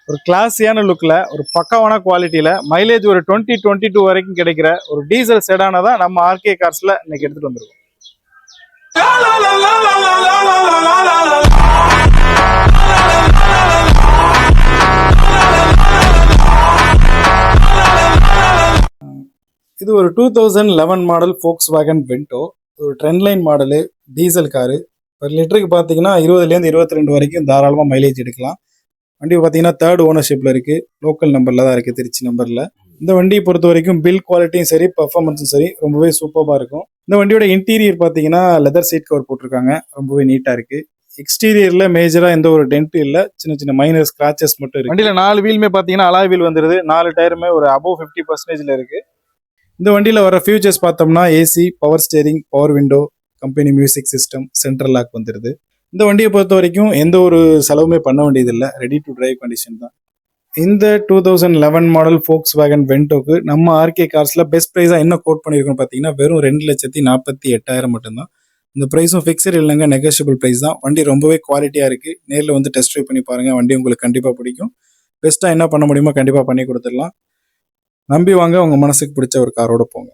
ஒரு கிளாஸியான லுக்கில் ஒரு பக்காவான குவாலிட்டியில் மைலேஜ் ஒரு 20-22 வரைக்கும் கிடைக்கிற ஒரு டீசல் செடானை தான் நம்ம ஆர்கே கார்ஸில் இன்னைக்கு எடுத்துகிட்டு வந்திருக்கோம். இது ஒரு 2011 மாடல் Volkswagen Vento. ஒரு trend line model, diesel car. ஒரு லிட்டருக்கு பார்த்தீங்கன்னா 20லேருந்து 22 வரைக்கும் தாராளமாக மைலேஜ் எடுக்கலாம். வண்டி பார்த்தீங்கன்னா 3rd ஓனர்ஷிப்பில் இருக்குது. லோக்கல் நம்பரில் தான் இருக்குது, திருச்சி நம்பரில். இந்த வண்டியை பொறுத்த வரைக்கும் பில் குவாலிட்டியும் சரி, பர்ஃபார்மன்ஸும் சரி ரொம்பவே சூப்பராக இருக்கும். இந்த வண்டியோட இன்டீரியர் பார்த்தீங்கன்னா லெதர் சீட் கவர் போட்டிருக்காங்க, ரொம்பவே நீட்டாக இருக்குது. எக்ஸ்டீரியரில் மேஜராக எந்த ஒரு டென்ட்டும் இல்லை, சின்ன சின்ன மைனர் ஸ்க்ராச்சஸ் மட்டும் இருக்குது. வண்டியில் 4 வீலுமே பார்த்தீங்கன்னா அலாய் வீல் வந்துடுது. 4 டயருமே ஒரு அபோவ் 50% இருக்குது. இந்த வண்டியில் வர ஃபியூச்சர்ஸ் பார்த்தோம்னா AC, power steering, power window, company music system, central lock வந்துடுது. இந்த வண்டியை பொறுத்த வரைக்கும் எந்த ஒரு செலவுமே பண்ண வேண்டியதில்லை, ரெடி டு டிரைவ் கண்டிஷன் தான். இந்த 2011 மாடல் Volkswagen Ventoக்கு நம்ம ஆர்கே கார்ஸில் பெஸ்ட் ப்ரைஸாக என்ன கோட் பண்ணியிருக்கோம் பார்த்தீங்கன்னா வெறும் 2,48,800 மட்டும்தான். இந்த ப்ரைஸும் ஃபிக்ஸட் இல்லைங்க, நெகோஷியபிள் ப்ரைஸ் தான். வண்டி ரொம்பவே குவாலிட்டியாக இருக்குது. நேரில் வந்து டெஸ்ட் ட்ரைவ் பண்ணி பாருங்கள், வண்டி உங்களுக்கு கண்டிப்பாக பிடிக்கும். பெஸ்ட்டாக என்ன பண்ண முடியுமோ கண்டிப்பாக பண்ணி கொடுத்துடலாம். நம்பி வாங்க, உங்க மனசுக்கு பிடிச்ச ஒரு காரோட போங்க.